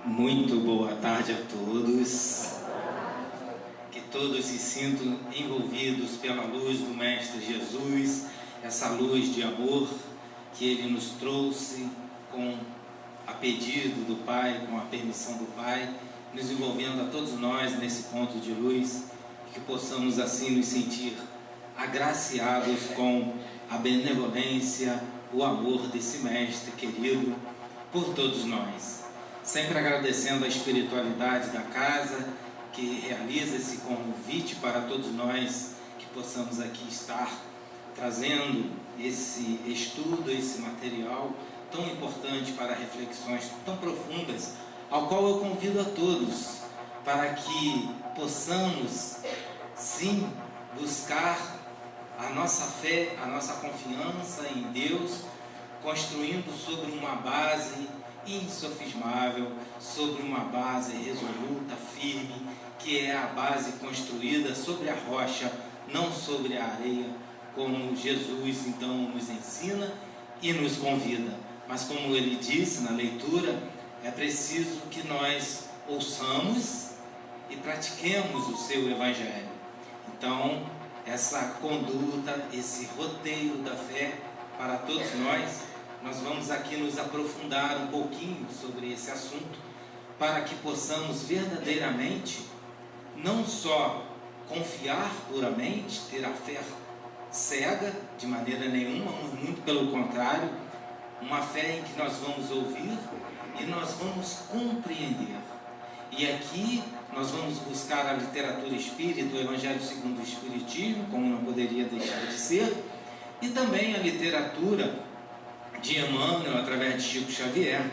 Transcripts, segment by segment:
Muito boa tarde a todos. Que todos se sintam envolvidos pela luz do Mestre Jesus, essa luz de amor que Ele nos trouxe com a pedido do Pai, com a permissão do Pai, nos envolvendo a todos nós nesse ponto de luz, que possamos assim nos sentir agraciados com a benevolência, o amor desse Mestre querido por todos nós. Sempre agradecendo a espiritualidade da casa, que realiza esse convite para todos nós, que possamos aqui estar trazendo esse estudo, esse material tão importante para reflexões tão profundas, ao qual eu convido a todos, para que possamos, sim, buscar a nossa fé, a nossa confiança em Deus, construindo sobre uma base insofismável, sobre uma base resoluta, firme, que é a base construída sobre a rocha, não sobre a areia, como Jesus então nos ensina e nos convida. Mas como ele disse na leitura, é preciso que nós ouçamos e pratiquemos o seu Evangelho. Então, essa conduta, esse roteiro da fé para todos nós vamos aqui nos aprofundar um pouquinho sobre esse assunto, para que possamos verdadeiramente não só confiar puramente, ter a fé cega de maneira nenhuma, muito pelo contrário, uma fé em que nós vamos ouvir e nós vamos compreender. E aqui nós vamos buscar a literatura espírita, o Evangelho segundo o Espiritismo, como não poderia deixar de ser, e também a literatura de Emmanuel, através de Chico Xavier,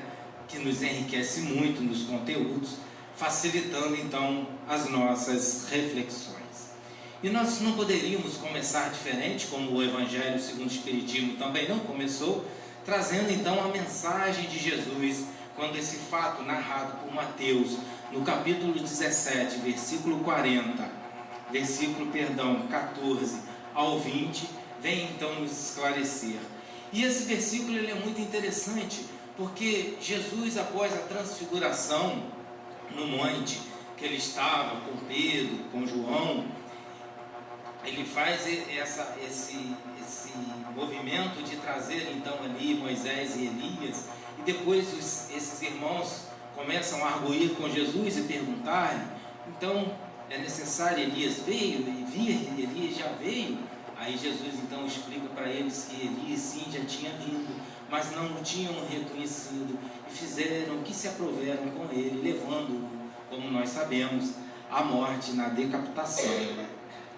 que nos enriquece muito nos conteúdos, facilitando então as nossas reflexões. E nós não poderíamos começar diferente, como o Evangelho segundo o Espiritismo também não começou, trazendo então a mensagem de Jesus, quando esse fato narrado por Mateus, no capítulo 17, versículo 14 ao 20, vem então nos esclarecer. E esse versículo ele é muito interessante, porque Jesus, após a transfiguração no monte, que ele estava com Pedro, com João, ele faz esse movimento de trazer então ali Moisés e Elias, e depois esses irmãos começam a arguir com Jesus e perguntar-lhe, então é necessário, Elias veio, Elias já veio. Aí Jesus então explica para eles que Elias sim já tinha vindo, mas não o tinham reconhecido, e fizeram que se aproveram com ele, levando-o, como nós sabemos, à morte na decapitação.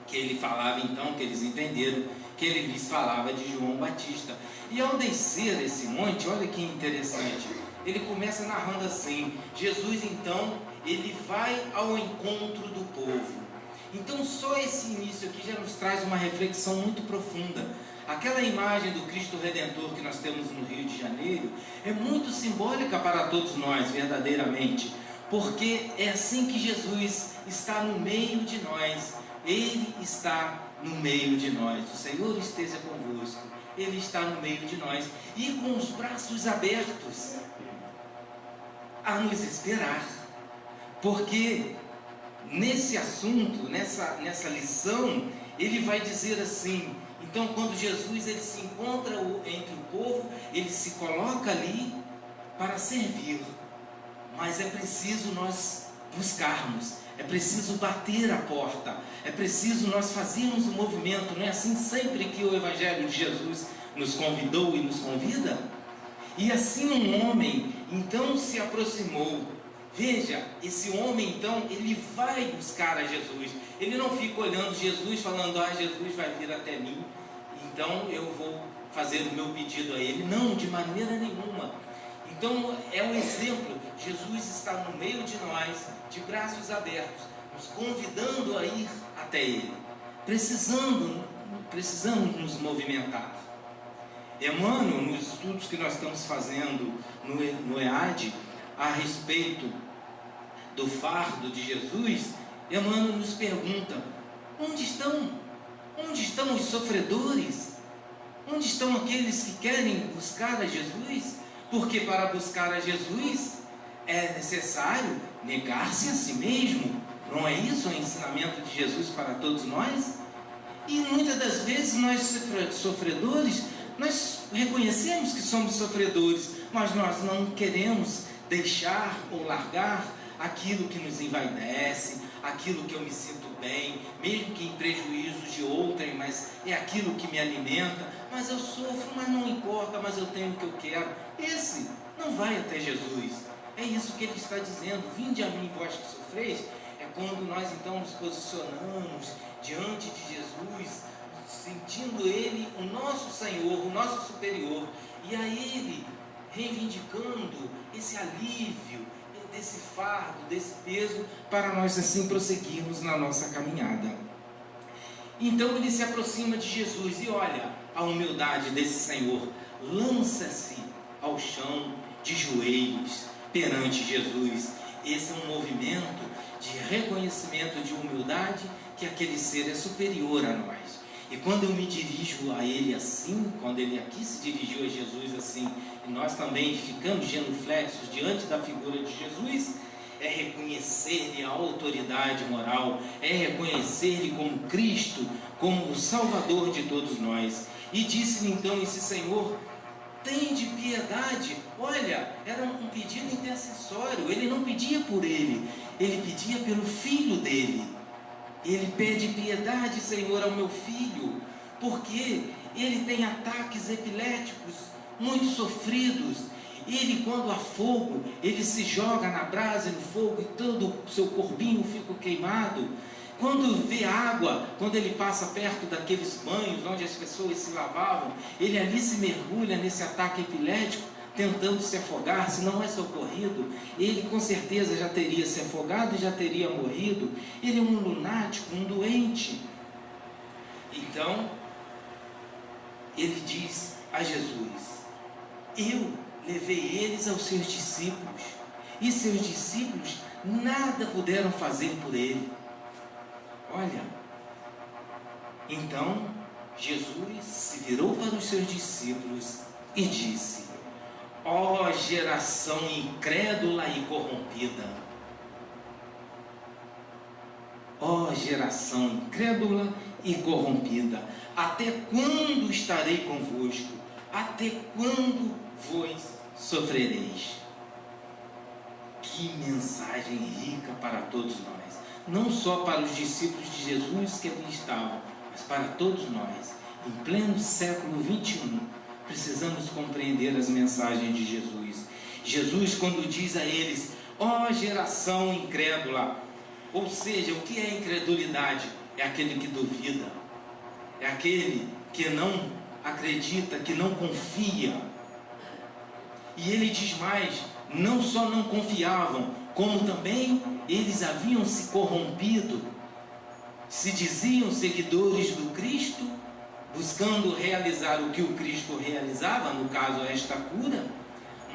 Que ele falava então, que eles entenderam, que ele lhes falava de João Batista. E ao descer esse monte, olha que interessante, ele começa narrando assim: Jesus então, ele vai ao encontro do povo. Então só esse início aqui já nos traz uma reflexão muito profunda. Aquela imagem do Cristo Redentor que nós temos no Rio de Janeiro é muito simbólica para todos nós, verdadeiramente, porque é assim que Jesus está no meio de nós. Ele está no meio de nós. O Senhor esteja convosco. Ele está no meio de nós e com os braços abertos a nos esperar, porque nesse assunto, nessa lição, ele vai dizer assim: então quando Jesus ele se encontra entre o povo, ele se coloca ali para servir, mas é preciso nós buscarmos, é preciso bater a porta, é preciso nós fazermos um movimento. Não é assim sempre que o Evangelho de Jesus nos convidou e nos convida? E assim um homem então se aproximou. Veja, esse homem então, ele vai buscar a Jesus. Ele não fica olhando Jesus, falando: ah, Jesus vai vir até mim, então eu vou fazer o meu pedido a ele. Não, de maneira nenhuma. Então é um exemplo. Jesus está no meio de nós, de braços abertos, nos convidando a ir até ele. Precisamos nos movimentar. Emmanuel, nos estudos que nós estamos fazendo no EAD, a respeito do fardo de Jesus, Emmanuel nos pergunta: onde estão os sofredores? Onde estão aqueles que querem buscar a Jesus? Porque para buscar a Jesus é necessário negar-se a si mesmo. Não é isso o ensinamento de Jesus para todos nós? E muitas das vezes nós sofredores, nós reconhecemos que somos sofredores, mas nós não queremos deixar ou largar aquilo que nos envaidece, aquilo que eu me sinto bem, mesmo que em prejuízo de outrem, mas é aquilo que me alimenta. Mas eu sofro, mas não importa, mas eu tenho o que eu quero. Esse não vai até Jesus. É isso que ele está dizendo: vinde a mim, vós que sofreis. É quando nós então nos posicionamos diante de Jesus, sentindo Ele o nosso Senhor, o nosso superior, e a Ele reivindicando esse alívio, desse fardo, desse peso, para nós assim prosseguirmos na nossa caminhada. Então ele se aproxima de Jesus e olha a humildade desse Senhor, lança-se ao chão de joelhos perante Jesus. Esse é um movimento de reconhecimento de humildade, que aquele ser é superior a nós. E quando eu me dirijo a Ele assim, quando Ele aqui se dirigiu a Jesus assim, e nós também ficamos genuflexos diante da figura de Jesus, é reconhecer-lhe a autoridade moral, é reconhecer-lhe como Cristo, como o Salvador de todos nós. E disse-lhe então esse Senhor: tende piedade. Olha, era um pedido intercessório. Ele não pedia por ele, ele pedia pelo filho dele. Ele pede piedade, Senhor, ao meu filho, porque ele tem ataques epiléticos muito sofridos. Ele, quando há fogo, ele se joga na brasa, no fogo, e todo o seu corpinho fica queimado. Quando vê água, quando ele passa perto daqueles banhos onde as pessoas se lavavam, ele ali se mergulha nesse ataque epilético, tentando se afogar. Se não é socorrido, ele com certeza já teria se afogado e já teria morrido. Ele é um lunático, um doente. Então, ele diz a Jesus: eu levei eles aos seus discípulos, e seus discípulos nada puderam fazer por ele. Olha, então Jesus se virou para os seus discípulos e disse: ó geração incrédula e corrompida, ó geração incrédula e corrompida, até quando estarei convosco? Até quando vos sofrereis? Que mensagem rica para todos nós. Não só para os discípulos de Jesus que ali estavam, mas para todos nós. Em pleno século 21, precisamos compreender as mensagens de Jesus. Jesus, quando diz a eles: ó geração incrédula, ou seja, o que é incredulidade? É aquele que duvida, é aquele que não acredita, que não confia. E ele diz mais: não só não confiavam, como também eles haviam se corrompido, se diziam seguidores do Cristo, buscando realizar o que o Cristo realizava, no caso esta cura,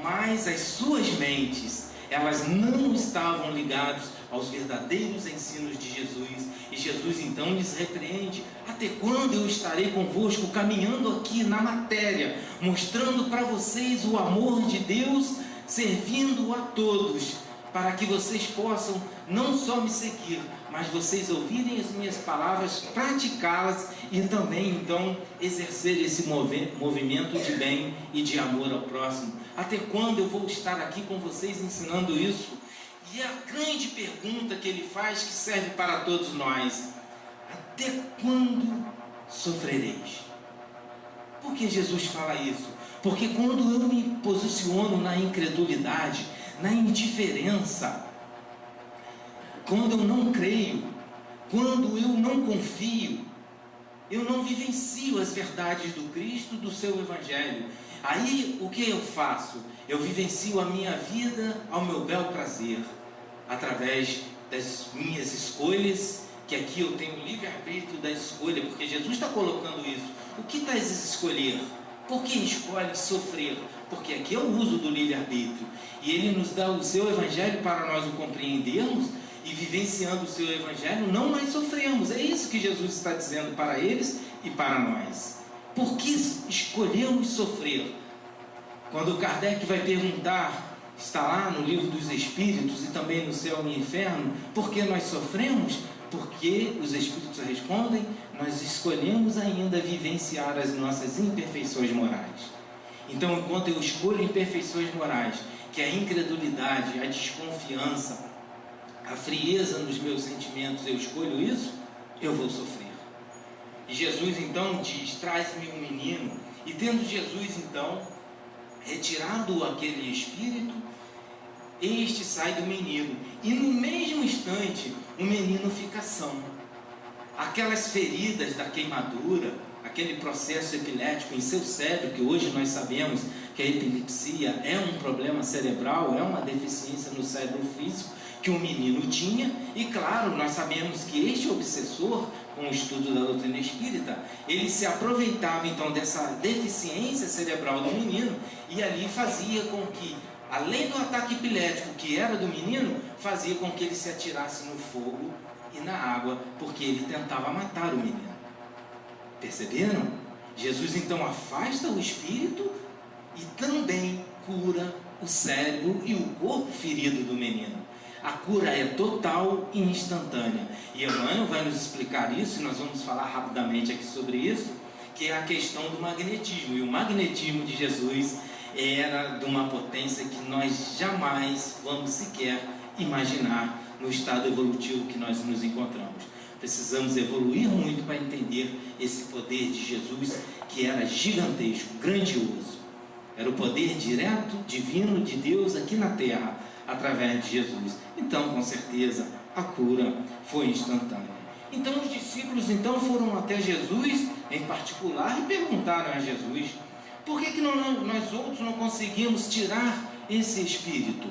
mas as suas mentes, elas não estavam ligadas aos verdadeiros ensinos de Jesus. E Jesus então lhes repreende: até quando eu estarei convosco, caminhando aqui na matéria, mostrando para vocês o amor de Deus, servindo a todos, para que vocês possam não só me seguir, mas vocês ouvirem as minhas palavras, praticá-las e também então exercer esse movimento de bem e de amor ao próximo. Até quando eu vou estar aqui com vocês ensinando isso? E a grande pergunta que ele faz, que serve para todos nós: até quando sofrereis? Por que Jesus fala isso? Porque quando eu me posiciono na incredulidade, na indiferença, quando eu não creio, quando eu não confio, eu não vivencio as verdades do Cristo, do seu Evangelho. Aí o que eu faço? Eu vivencio a minha vida ao meu bel prazer, através das minhas escolhas, que aqui eu tenho livre-arbítrio da escolha, porque Jesus está colocando isso. O que estás a escolher? Por que escolhe sofrer? Porque aqui é o uso do livre-arbítrio. E Ele nos dá o seu Evangelho para nós o compreendermos, e vivenciando o seu Evangelho, não mais sofremos. É isso que Jesus está dizendo para eles e para nós. Por que escolhemos sofrer? Quando Kardec vai perguntar está lá no livro dos Espíritos e também no Céu e Inferno, por que nós sofremos? Porque os Espíritos respondem, nós escolhemos ainda vivenciar as nossas imperfeições morais. Então, enquanto eu escolho imperfeições morais, que é a incredulidade, a desconfiança, a frieza nos meus sentimentos, eu escolho isso, eu vou sofrer. E Jesus então diz, traz-me um menino. E tendo Jesus então retirado aquele espírito, este sai do menino. E no mesmo instante, o menino fica são. Aquelas feridas da queimadura, aquele processo epilético em seu cérebro, que hoje nós sabemos que a epilepsia é um problema cerebral, é uma deficiência no cérebro físico que o menino tinha, e claro, nós sabemos que este obsessor, com o estudo da doutrina espírita, ele se aproveitava então dessa deficiência cerebral do menino, e ali fazia com que, além do ataque epilético que era do menino, fazia com que ele se atirasse no fogo e na água, porque ele tentava matar o menino. Perceberam? Jesus então afasta o espírito e também cura o cérebro e o corpo ferido do menino. A cura é total e instantânea. E Emmanuel vai nos explicar isso, e nós vamos falar rapidamente aqui sobre isso, que é a questão do magnetismo. E o magnetismo de Jesus era de uma potência que nós jamais vamos sequer imaginar no estado evolutivo que nós nos encontramos. Precisamos evoluir muito para entender esse poder de Jesus, que era gigantesco, grandioso. Era o poder direto, divino de Deus aqui na Terra, através de Jesus. Então, com certeza, a cura foi instantânea. Então, os discípulos então foram até Jesus, em particular, e perguntaram a Jesus, por que nós outros não conseguimos tirar esse espírito?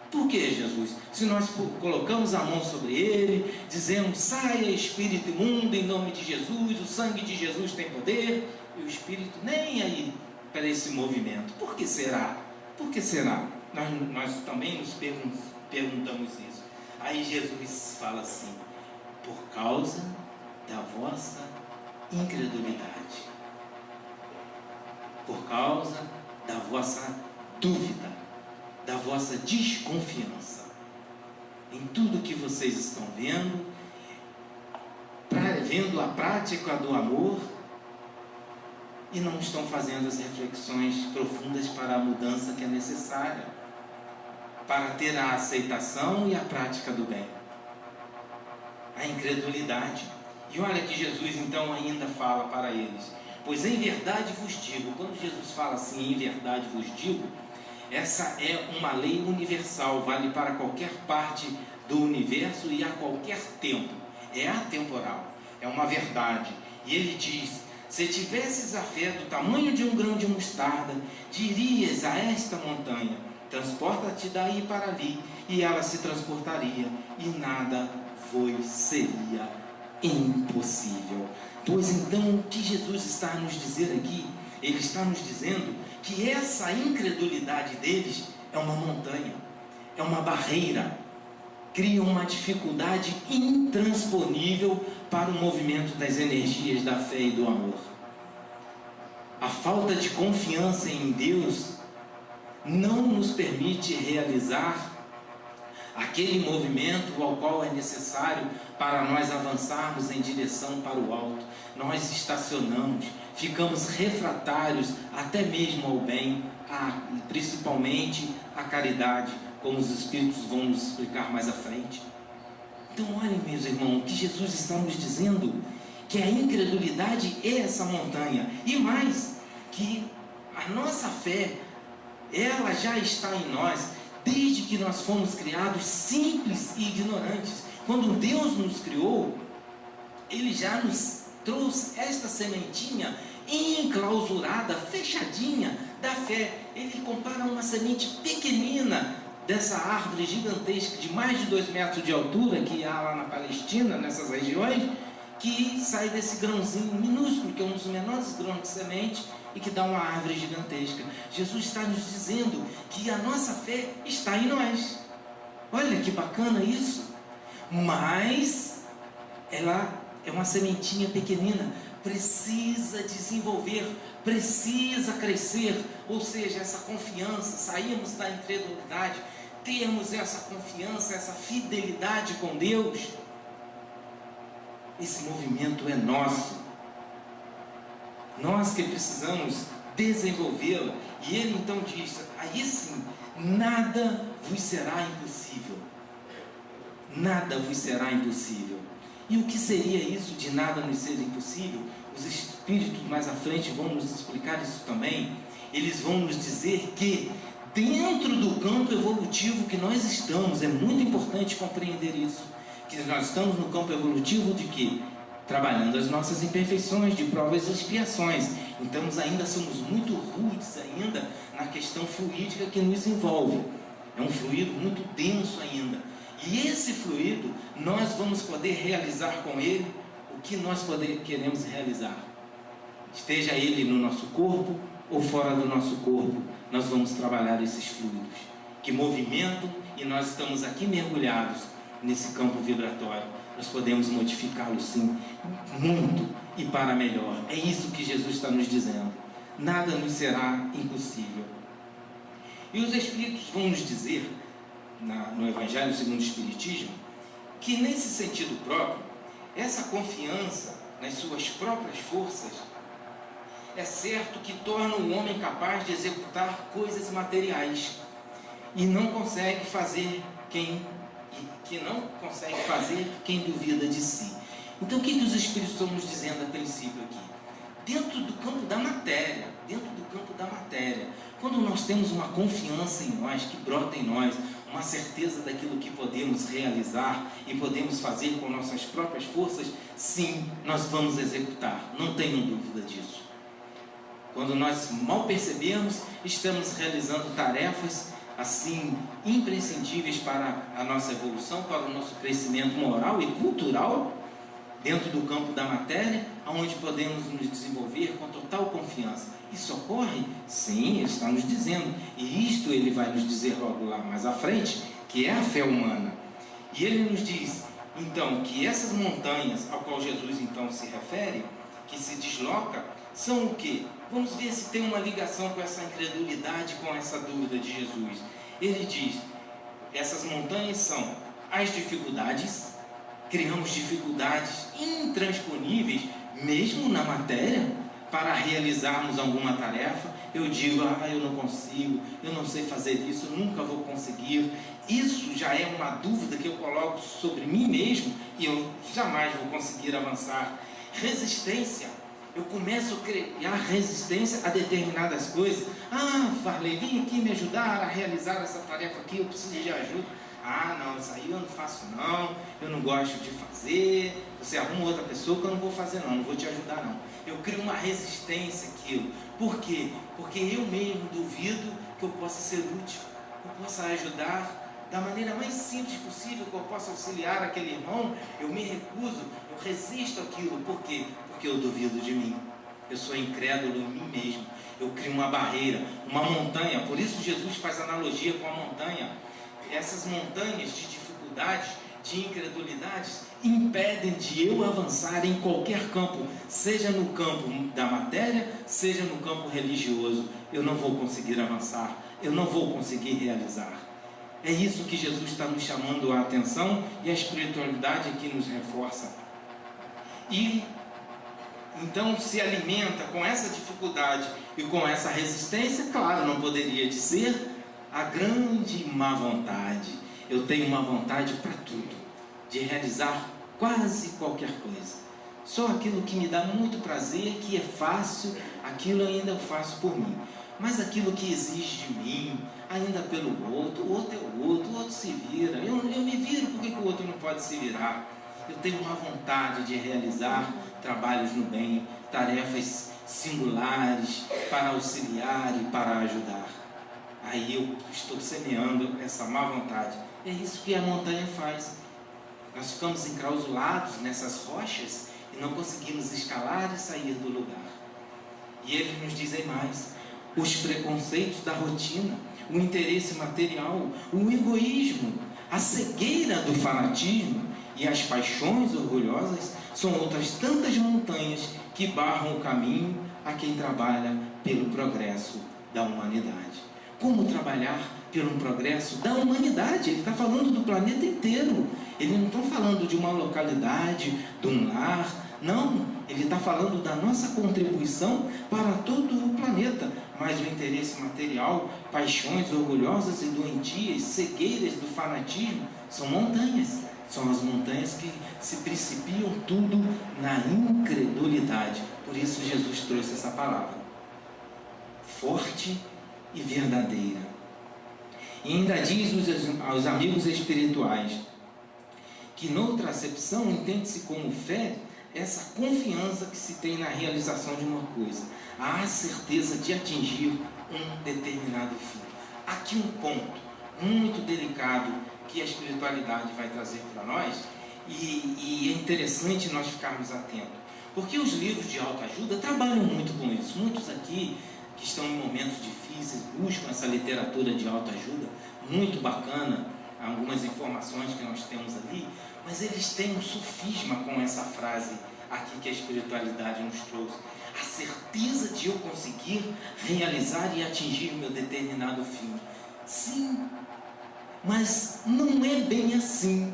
Por que, Jesus? Se nós colocamos a mão sobre ele, dizemos, saia espírito imundo em nome de Jesus, o sangue de Jesus tem poder, e o espírito nem aí para esse movimento. Por que será? Por que será? Nós também nos perguntamos isso. Aí Jesus fala assim, por causa da vossa incredulidade, por causa da vossa dúvida, da vossa desconfiança em tudo que vocês estão vendo, vendo a prática do amor, e não estão fazendo as reflexões profundas para a mudança que é necessária, para ter a aceitação e a prática do bem. A incredulidade. E olha que Jesus então ainda fala para eles, pois em verdade vos digo, quando Jesus fala assim, em verdade vos digo, essa é uma lei universal, vale para qualquer parte do universo e a qualquer tempo, é atemporal, é uma verdade. E ele diz, se tivesses a fé do tamanho de um grão de mostarda, dirias a esta montanha, transporta-te daí para ali, e ela se transportaria, e nada vos seria impossível. Pois então, o que Jesus está a nos dizer aqui? Ele está nos dizendo que essa incredulidade deles é uma montanha, é uma barreira, cria uma dificuldade intransponível para o movimento das energias da fé e do amor. A falta de confiança em Deus não nos permite realizar aquele movimento ao qual é necessário para nós avançarmos em direção para o alto. Nós estacionamos, ficamos refratários até mesmo ao bem, principalmente à caridade, como os Espíritos vão nos explicar mais à frente. Então olhem, meus irmãos, o que Jesus está nos dizendo, que a incredulidade é essa montanha, e mais, que a nossa fé, ela já está em nós, desde que nós fomos criados simples e ignorantes. Quando Deus nos criou, Ele já nos trouxe esta sementinha enclausurada, fechadinha da fé. Ele compara uma semente pequenina dessa árvore gigantesca de mais de 2 metros de altura que há lá na Palestina, nessas regiões, que sai desse grãozinho minúsculo, que é um dos menores grãos de semente, e que dá uma árvore gigantesca. Jesus está nos dizendo que a nossa fé está em nós. Olha que bacana isso. Mas ela é uma sementinha pequenina, precisa desenvolver precisa crescer, ou seja, essa confiança, sairmos da incredulidade, termos essa confiança, essa fidelidade com Deus. Esse movimento é nosso, nós que precisamos desenvolvê-la. E ele então diz, aí sim, nada vos será impossível, nada vos será impossível. E o que seria isso de nada nos ser impossível? Os espíritos mais à frente vão nos explicar isso também. Eles vão nos dizer que dentro do campo evolutivo que nós estamos, é muito importante compreender isso, que nós estamos no campo evolutivo de quê? Trabalhando as nossas imperfeições, de provas e expiações. Então ainda somos muito rudes ainda na questão fluídica que nos envolve. É um fluido muito denso ainda. E esse fluido, nós vamos poder realizar com ele o que nós queremos realizar. Esteja ele no nosso corpo ou fora do nosso corpo, nós vamos trabalhar esses fluidos que movimentam, e nós estamos aqui mergulhados nesse campo vibratório. Nós podemos modificá-lo sim, muito e para melhor. É isso que Jesus está nos dizendo. Nada nos será impossível. E os Espíritos vão nos dizer, no Evangelho segundo o Espiritismo, que nesse sentido próprio, essa confiança nas suas próprias forças, é certo que torna o homem capaz de executar coisas materiais, e não consegue fazer quem duvida de si. Então o que os Espíritos estão nos dizendo a princípio aqui? Dentro do campo da matéria, quando nós temos uma confiança em nós, que brota em nós, uma certeza daquilo que podemos realizar e podemos fazer com nossas próprias forças, sim, nós vamos executar, não tenham dúvida disso. Quando nós mal percebemos, estamos realizando tarefas assim imprescindíveis para a nossa evolução, para o nosso crescimento moral e cultural, dentro do campo da matéria, onde podemos nos desenvolver com total confiança. Isso ocorre? Sim, ele está nos dizendo, e isto ele vai nos dizer logo lá mais à frente, que é a fé humana. E ele nos diz, então, que essas montanhas ao qual Jesus então se refere, que se desloca, são o quê? Vamos ver se tem uma ligação com essa incredulidade, com essa dúvida de Jesus. Ele diz, essas montanhas são as dificuldades, criamos dificuldades intransponíveis, mesmo na matéria, para realizarmos alguma tarefa. Eu digo, eu não consigo, eu não sei fazer isso, eu nunca vou conseguir. Isso já é uma dúvida que eu coloco sobre mim mesmo, e eu jamais vou conseguir avançar. Resistência, eu começo a criar resistência a determinadas coisas. Varley, vem aqui me ajudar a realizar essa tarefa aqui, eu preciso de ajuda. Não, isso aí eu não faço não, eu não gosto de fazer, você arruma outra pessoa que eu não vou fazer não vou te ajudar não. Eu crio uma resistência àquilo. Por quê? Porque eu mesmo duvido que eu possa ser útil, eu possa ajudar da maneira mais simples possível, que eu possa auxiliar aquele irmão. Eu me recuso, eu resisto àquilo. Por quê? Porque eu duvido de mim, eu sou incrédulo em mim mesmo, eu crio uma barreira, uma montanha. Por isso Jesus faz analogia com a montanha. Essas montanhas de dificuldades, de incredulidades, impedem de eu avançar em qualquer campo, seja no campo da matéria, seja no campo religioso. Eu não vou conseguir avançar, eu não vou conseguir realizar. É isso que Jesus está nos chamando a atenção, e a espiritualidade aqui nos reforça. E então se alimenta com essa dificuldade e com essa resistência, claro, não poderia dizer a grande má vontade. Eu tenho uma vontade para tudo, de realizar quase qualquer coisa. Só aquilo que me dá muito prazer, que é fácil, aquilo ainda eu faço por mim. Mas aquilo que exige de mim, ainda pelo outro, o outro é o outro se vira. Eu me viro, por que o outro não pode se virar? Eu tenho uma vontade de realizar trabalhos no bem, tarefas singulares para auxiliar e para ajudar. Aí eu estou semeando essa má vontade. É isso que a montanha faz. Nós ficamos enclausulados nessas rochas e não conseguimos escalar e sair do lugar. E eles nos dizem mais: os preconceitos da rotina, o interesse material, o egoísmo, a cegueira do fanatismo e as paixões orgulhosas são outras tantas montanhas que barram o caminho a quem trabalha pelo progresso da humanidade. Como trabalhar pelo progresso da humanidade? Ele está falando do planeta inteiro. Ele não está falando de uma localidade, de um lar. Não, ele está falando da nossa contribuição para todo o planeta. Mas o interesse material, paixões orgulhosas e doentias, cegueiras do fanatismo, são montanhas. São as montanhas que se principiam tudo na incredulidade. Por isso Jesus trouxe essa palavra. Forte e verdadeira. E ainda diz aos amigos espirituais que noutra acepção entende-se como fé essa confiança que se tem na realização de uma coisa, a certeza de atingir um determinado fim. Aqui um ponto muito delicado que a espiritualidade vai trazer para nós, e é interessante nós ficarmos atentos, porque os livros de autoajuda trabalham muito com isso. Muitos aqui que estão em momentos difíceis buscam essa literatura de autoajuda, muito bacana, algumas informações que nós temos ali, mas eles têm um sofisma com essa frase aqui que a espiritualidade nos trouxe: a certeza de eu conseguir realizar e atingir o meu determinado fim. Sim, mas não é bem assim.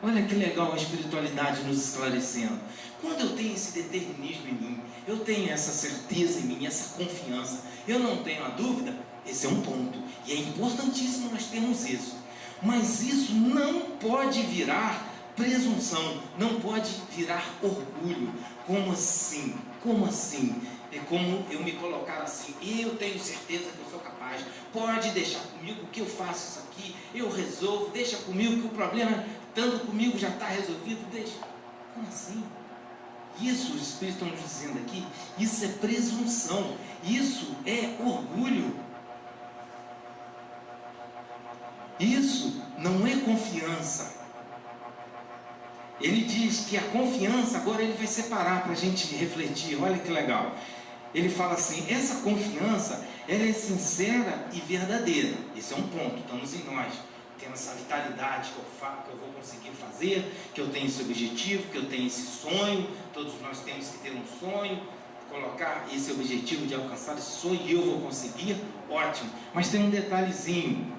Olha que legal a espiritualidade nos esclarecendo. Quando eu tenho esse determinismo em mim, eu tenho essa certeza em mim, essa confiança, eu não tenho a dúvida, esse é um ponto, e é importantíssimo nós termos isso. Mas isso não pode virar presunção, não pode virar orgulho. Como assim? Como assim? É como eu me colocar assim: eu tenho certeza que eu sou capaz, pode deixar comigo que eu faço isso aqui, eu resolvo, deixa comigo que o problema, estando comigo, já está resolvido, deixa. Como assim? Isso, os Espíritos estão nos dizendo aqui, isso é presunção, isso é orgulho. Isso não é confiança. Ele diz que a confiança, agora ele vai separar para a gente refletir, olha que legal. Ele fala assim: essa confiança, ela é sincera e verdadeira. Esse é um ponto, estamos em nós. Temos essa vitalidade que eu vou conseguir fazer, que eu tenho esse objetivo, que eu tenho esse sonho. Todos nós temos que ter um sonho, colocar esse objetivo de alcançar esse sonho, e eu vou conseguir, ótimo. Mas tem um detalhezinho: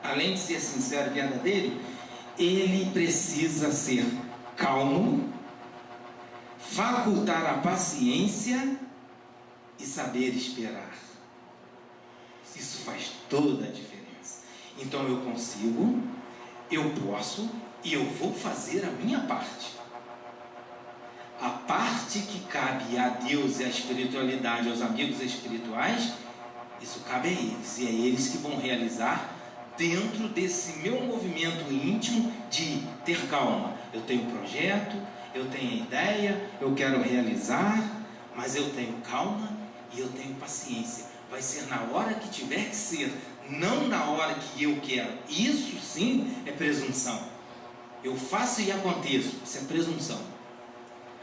além de ser sincero e verdadeiro, ele precisa ser calmo, facultar a paciência e saber esperar. Isso faz toda a diferença. Então eu consigo, eu posso e eu vou fazer a minha parte. A parte que cabe a Deus e à espiritualidade, aos amigos espirituais, isso cabe a eles, e é eles que vão realizar dentro desse meu movimento íntimo de ter calma. Eu tenho projeto, eu tenho ideia, eu quero realizar, mas eu tenho calma e eu tenho paciência. Vai ser na hora que tiver que ser, não na hora que eu quero. Isso sim é presunção. Eu faço e aconteço, isso é presunção.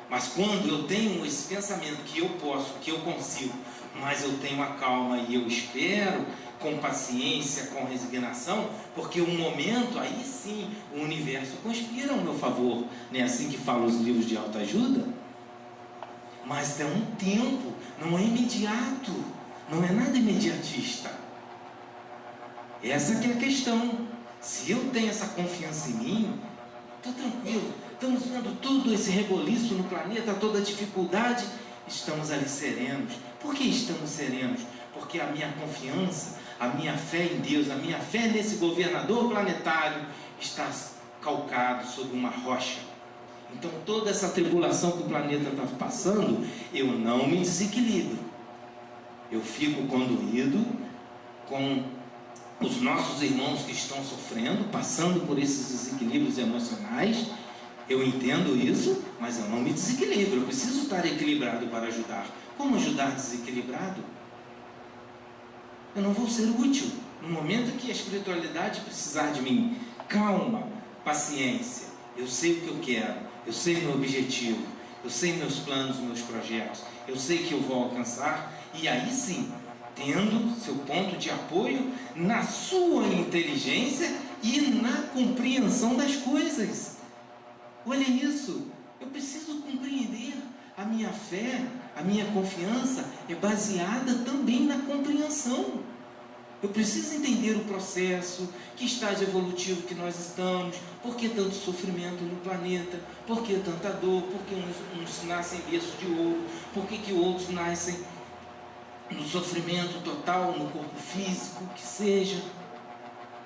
Mas quando eu tenho esse pensamento que eu posso, que eu consigo, mas eu tenho a calma e eu espero, com paciência, com resignação, porque um momento, aí sim, o universo conspira ao meu favor. Não é assim que falam os livros de autoajuda? Mas é um tempo, não é imediato, não é nada imediatista. Essa que é a questão. Se eu tenho essa confiança em mim, estou tranquilo. Estamos vendo tudo esse reboliço no planeta, toda a dificuldade, estamos ali serenos. Por que estamos serenos? Porque a minha confiança, a minha fé em Deus, a minha fé nesse governador planetário está calcado sobre uma rocha. Então toda essa tribulação que o planeta está passando, eu não me desequilibro. Eu fico conduído com os nossos irmãos que estão sofrendo, passando por esses desequilíbrios emocionais. Eu entendo isso, mas eu não me desequilibro. Eu preciso estar equilibrado para ajudar. Como ajudar desequilibrado? Eu não vou ser útil no momento que a espiritualidade precisar de mim. Calma, paciência. Eu sei o que eu quero, eu sei meu objetivo, eu sei meus planos, meus projetos, eu sei que eu vou alcançar, e aí sim, tendo seu ponto de apoio na sua inteligência e na compreensão das coisas. Olha isso, eu preciso compreender a minha fé, a minha confiança, é baseada também na compreensão. Eu preciso entender o processo, que estágio evolutivo que nós estamos, por que tanto sofrimento no planeta, por que tanta dor, por que uns nascem em berço de ouro, por que outros nascem no sofrimento total, no corpo físico, que seja.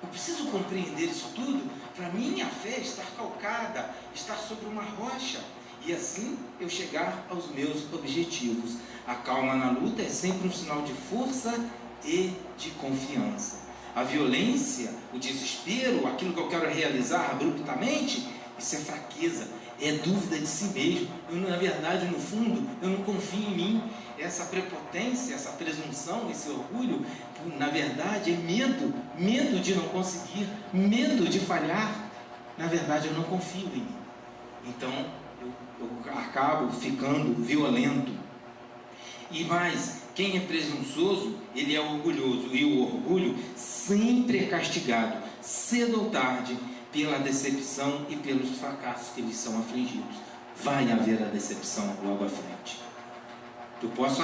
Eu preciso compreender isso tudo para minha fé estar calcada, estar sobre uma rocha, e assim eu chegar aos meus objetivos. A calma na luta é sempre um sinal de força e de confiança. A violência, o desespero, aquilo que eu quero realizar abruptamente, isso é fraqueza, é dúvida de si mesmo. Na verdade, no fundo, eu não confio em mim. Essa prepotência, essa presunção, esse orgulho, na verdade é medo de não conseguir, medo de falhar. Na verdade, eu não confio em mim. Então, eu acabo ficando violento. E mais, quem é presunçoso, ele é orgulhoso, e o orgulho sempre é castigado, cedo ou tarde, pela decepção e pelos fracassos que eles são afligidos. Vai haver a decepção logo à frente. Eu posso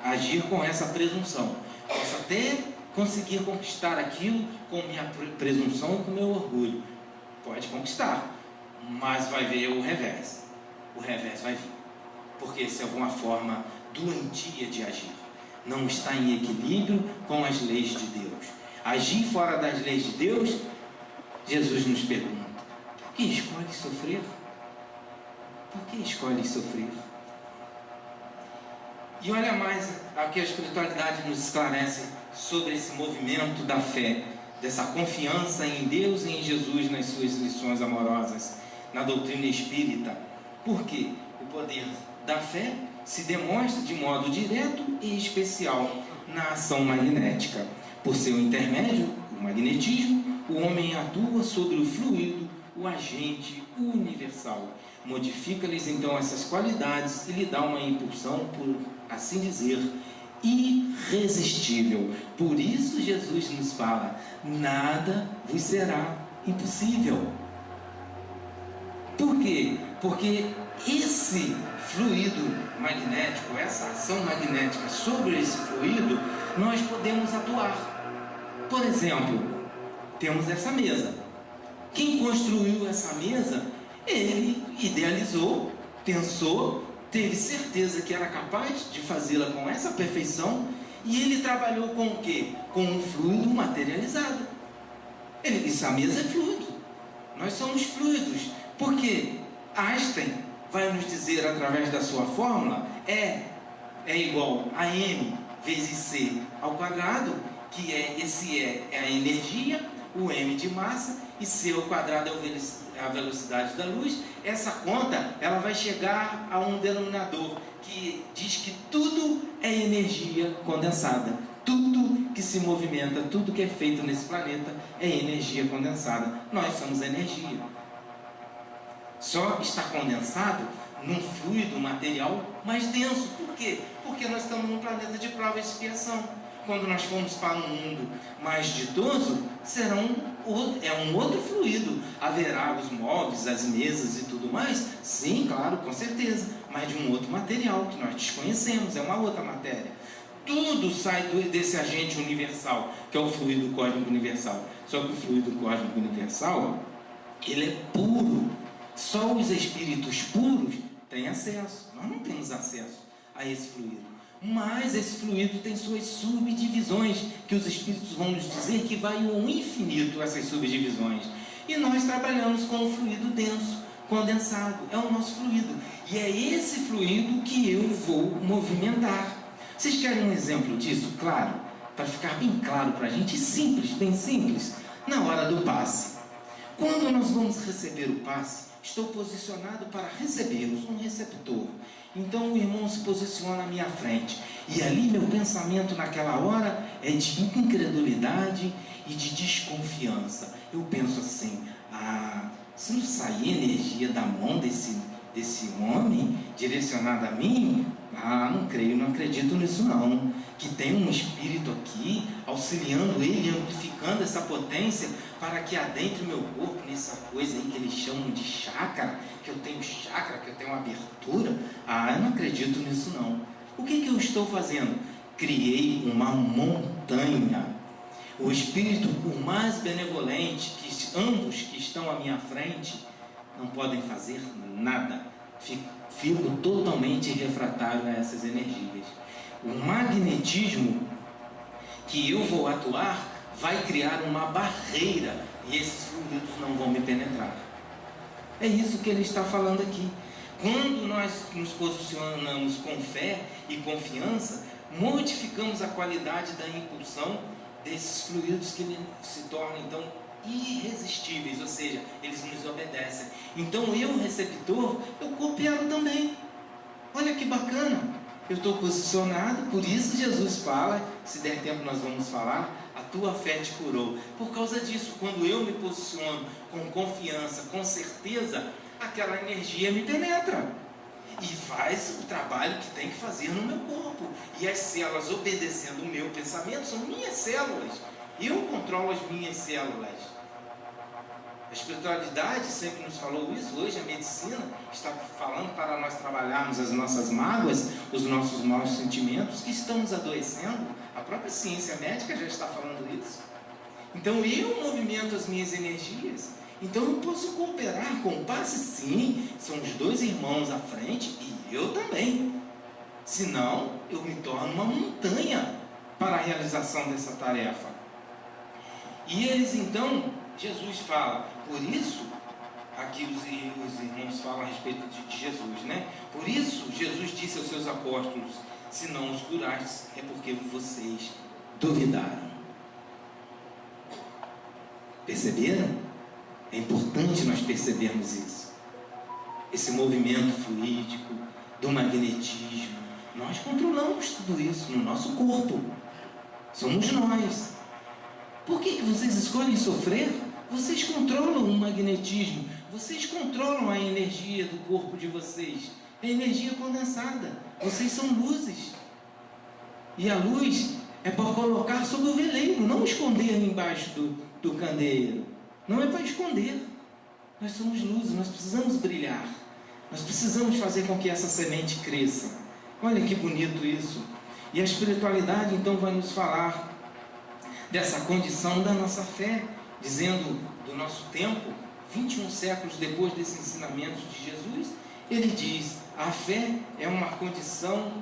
agir com essa presunção, posso até conseguir conquistar aquilo com minha presunção e com meu orgulho. Pode conquistar, mas vai ver o revés. O revés vai vir, porque essa é uma forma doentia de agir. Não está em equilíbrio com as leis de Deus. Agir fora das leis de Deus, Jesus nos pergunta: por que escolhe sofrer? Por que escolhe sofrer? E olha mais o que a espiritualidade nos esclarece sobre esse movimento da fé, dessa confiança em Deus e em Jesus nas suas lições amorosas, na doutrina espírita. Porque o poder da fé se demonstra de modo direto e especial na ação magnética. Por seu intermédio, o magnetismo, o homem atua sobre o fluido, o agente universal. Modifica-lhes então essas qualidades e lhe dá uma impulsão, por assim dizer, irresistível. Por isso Jesus nos fala: nada vos será impossível. Por quê? Porque esse fluido magnético, essa ação magnética sobre esse fluido, nós podemos atuar. Por exemplo, temos essa mesa. Quem construiu essa mesa, ele idealizou, pensou, teve certeza que era capaz de fazê-la com essa perfeição, e ele trabalhou com o quê? Com um fluido materializado. Ele disse: a mesa é fluido, nós somos fluidos. Porque Einstein vai nos dizer, através da sua fórmula, é igual a m vezes c ao quadrado, que esse é a energia, o m de massa, e c ao quadrado é a velocidade da luz. Essa conta, ela vai chegar a um denominador que diz que tudo é energia condensada. Tudo que se movimenta, tudo que é feito nesse planeta é energia condensada. Nós somos energia. Só está condensado num fluido material mais denso. Por quê? Porque nós estamos num planeta de prova e expiação. Quando nós formos para um mundo mais ditoso, é um outro fluido. Haverá os móveis, as mesas e tudo mais? Sim, claro, com certeza. Mas de um outro material que nós desconhecemos, é uma outra matéria. Tudo sai desse agente universal, que é o fluido cósmico universal. Só que o fluido cósmico universal, ele é puro. Só os espíritos puros têm acesso. Nós não temos acesso a esse fluido. Mas esse fluido tem suas subdivisões, que os espíritos vão nos dizer que vai ao infinito, essas subdivisões. E nós trabalhamos com o fluido denso, condensado. É o nosso fluido. E é esse fluido que eu vou movimentar. Vocês querem um exemplo disso? Claro, para ficar bem claro para a gente, simples, bem simples. Na hora do passe. Quando nós vamos receber o passe, estou posicionado para recebermos, um receptor. Então o irmão se posiciona à minha frente. E ali meu pensamento naquela hora é de incredulidade e de desconfiança. Eu penso assim: se não sair energia da mão desse homem direcionada a mim, não creio, não acredito nisso não. Que tem um espírito aqui auxiliando ele, amplificando essa potência para que adentre o meu corpo nessa coisa aí que eles chamam de chakra, que eu tenho chakra, que eu tenho uma abertura. Eu não acredito nisso não. O que eu estou fazendo? Criei uma montanha. O Espírito, por mais benevolente que ambos que estão à minha frente, não podem fazer nada. Fico totalmente refratário a essas energias. O magnetismo que eu vou atuar vai criar uma barreira e esses fluidos não vão me penetrar. É isso que ele está falando aqui. Quando nós nos posicionamos com fé e confiança, modificamos a qualidade da impulsão desses fluidos que se tornam então irresistíveis, ou seja, eles nos obedecem. Então eu, receptor, eu coopero também. Olha que bacana. Eu estou posicionado, por isso Jesus fala, se der tempo nós vamos falar, a tua fé te curou. Por causa disso, quando eu me posiciono com confiança, com certeza, aquela energia me penetra e faz o trabalho que tem que fazer no meu corpo. E as células obedecendo o meu pensamento são minhas células. Eu controlo as minhas células. A espiritualidade sempre nos falou isso. Hoje a medicina está falando para nós trabalharmos as nossas mágoas, os nossos maus sentimentos que estamos adoecendo. A própria ciência médica já está falando isso. Então eu movimento as minhas energias. Então eu posso cooperar com o passe, sim. São os dois irmãos à frente e eu também. Senão eu me torno uma montanha para a realização dessa tarefa. E eles então, Jesus fala, por isso, aqui os irmãos falam a respeito de Jesus, né? Por isso Jesus disse aos seus apóstolos, se não os curastes, é porque vocês duvidaram. Perceberam? É importante nós percebermos isso. Esse movimento fluídico, do magnetismo, nós controlamos tudo isso no nosso corpo. Somos nós. Por que vocês escolhem sofrer? Vocês controlam o magnetismo, vocês controlam a energia do corpo de vocês. É energia condensada. Vocês são luzes. E a luz é para colocar sobre o veleiro, não esconder embaixo do candeeiro. Não é para esconder. Nós somos luzes, nós precisamos brilhar. Nós precisamos fazer com que essa semente cresça. Olha que bonito isso. E a espiritualidade então vai nos falar dessa condição da nossa fé, dizendo do nosso tempo, 21 séculos depois desse ensinamento de Jesus, ele diz, a fé é uma condição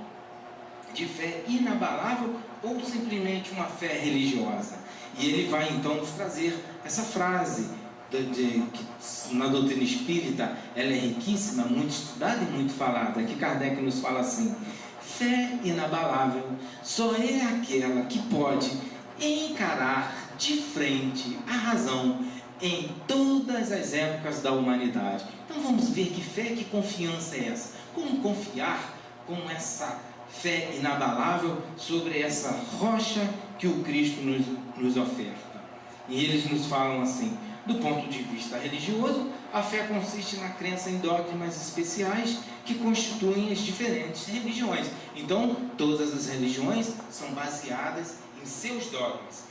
de fé inabalável ou simplesmente uma fé religiosa. E ele vai então nos trazer essa frase, que na doutrina espírita ela é riquíssima, muito estudada e muito falada, que Kardec nos fala assim, fé inabalável só é aquela que pode encarar de frente a razão em todas as épocas da humanidade. Então vamos ver que fé, que confiança é essa? Como confiar com essa fé inabalável sobre essa rocha que o Cristo nos oferta? E eles nos falam assim, do ponto de vista religioso, a fé consiste na crença em dogmas especiais que constituem as diferentes religiões. Então, todas as religiões são baseadas em seus dogmas,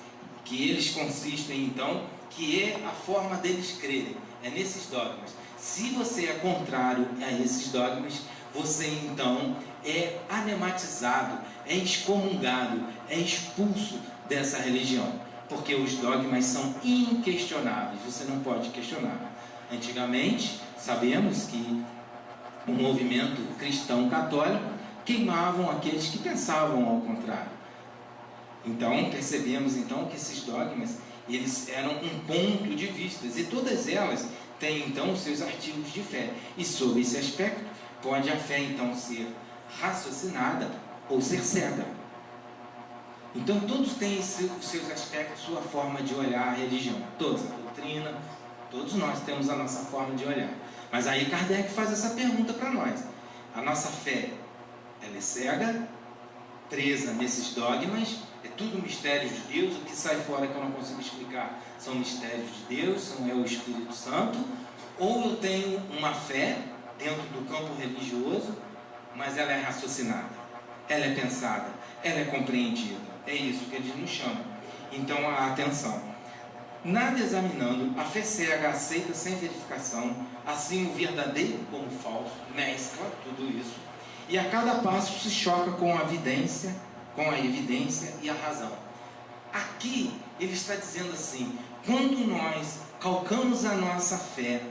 que eles consistem então, que é a forma deles crerem, é nesses dogmas. Se você é contrário a esses dogmas, você então é anematizado, é excomungado, é expulso dessa religião, porque os dogmas são inquestionáveis, você não pode questionar. Antigamente, sabemos que o movimento cristão católico queimavam aqueles que pensavam ao contrário. Então, percebemos então que esses dogmas, eles eram um ponto de vista, e todas elas têm então os seus artigos de fé. E sob esse aspecto, pode a fé então ser raciocinada ou ser cega. Então, todos têm os seus aspectos, sua forma de olhar a religião. Todos, a doutrina, todos nós temos a nossa forma de olhar. Mas aí Kardec faz essa pergunta para nós. A nossa fé, ela é cega, presa nesses dogmas, é tudo mistérios de Deus, o que sai fora que eu não consigo explicar são mistérios de Deus, é o Espírito Santo, ou eu tenho uma fé dentro do campo religioso, mas ela é raciocinada, ela é pensada, ela é compreendida. É isso que eles nos chamam. Então, a atenção. Nada examinando, a fé cega aceita sem verificação, assim o verdadeiro como o falso, mescla tudo isso, e a cada passo se choca com a evidência e a razão. Aqui ele está dizendo assim: quando nós calcamos a nossa fé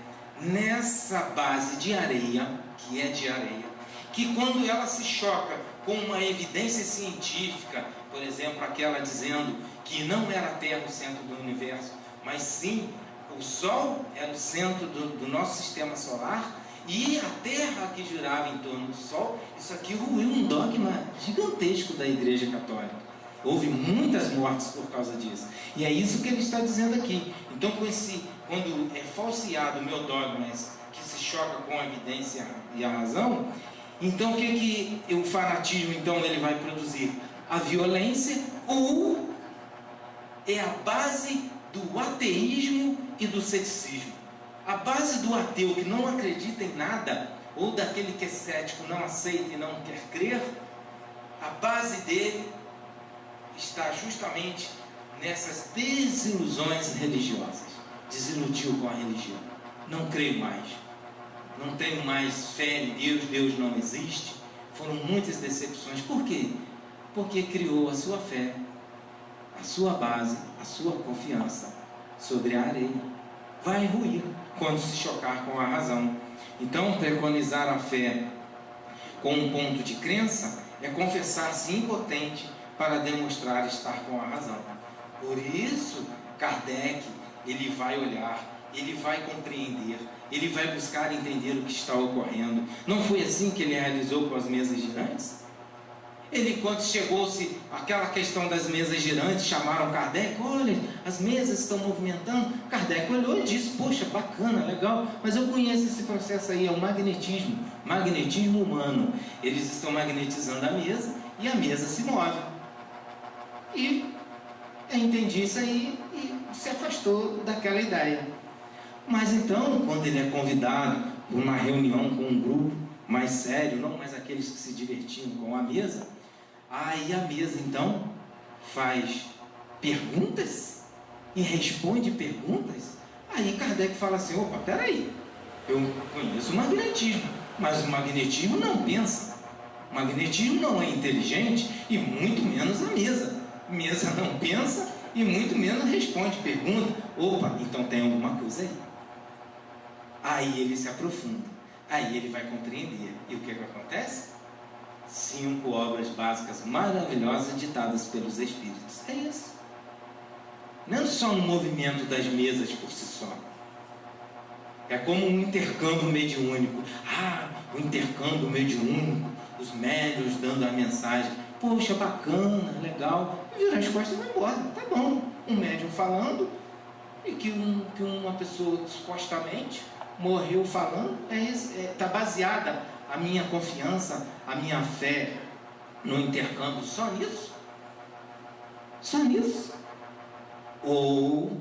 nessa base de areia, que quando ela se choca com uma evidência científica, por exemplo, aquela dizendo que não era a Terra o centro do universo, mas sim o Sol era o centro do nosso sistema solar, e a Terra que girava em torno do Sol, isso aqui ruiu um dogma gigantesco da Igreja Católica. Houve muitas mortes por causa disso. E é isso que ele está dizendo aqui. Então, quando é falseado o meu dogma, que se choca com a evidência e a razão, então o que o fanatismo então ele vai produzir? A violência, ou é a base do ateísmo e do ceticismo. A base do ateu que não acredita em nada, ou daquele que é cético, não aceita e não quer crer, a base dele está justamente nessas desilusões religiosas. Desiludiu com a religião. Não creio mais. Não tenho mais fé em Deus. Deus não existe. Foram muitas decepções. Por quê? Porque criou a sua fé, a sua base, a sua confiança sobre a areia. Vai ruir quando se chocar com a razão. Então, preconizar a fé com um ponto de crença é confessar-se impotente para demonstrar estar com a razão. Por isso, Kardec, ele vai olhar, ele vai compreender, ele vai buscar entender o que está ocorrendo. Não foi assim que ele realizou com as mesas girantes? Ele, quando chegou-se aquela questão das mesas girantes, chamaram Kardec: olha, as mesas estão movimentando. Kardec olhou e disse: poxa, bacana, legal, mas eu conheço esse processo aí, é o magnetismo humano. Eles estão magnetizando a mesa e a mesa se move. E eu entendi isso aí e se afastou daquela ideia. Mas então, quando ele é convidado para uma reunião com um grupo mais sério, não mais aqueles que se divertiam com a mesa, aí a mesa então faz perguntas e responde perguntas. Aí Kardec fala assim: opa, peraí, eu conheço o magnetismo, mas o magnetismo não pensa, o magnetismo não é inteligente, e muito menos a mesa. A mesa não pensa e muito menos responde pergunta. Opa, então tem alguma coisa aí. Aí ele se aprofunda, aí ele vai compreender. E o que acontece? 5 obras básicas maravilhosas ditadas pelos Espíritos. É isso. Não só no movimento das mesas por si só. É como um intercâmbio mediúnico. O intercâmbio mediúnico, os médiuns dando a mensagem. Poxa, bacana, legal. E vira as costas e vai embora. Tá bom. Um médium falando, e que uma pessoa supostamente morreu falando, está baseada a minha confiança, a minha fé no intercâmbio só nisso? Só nisso? Ou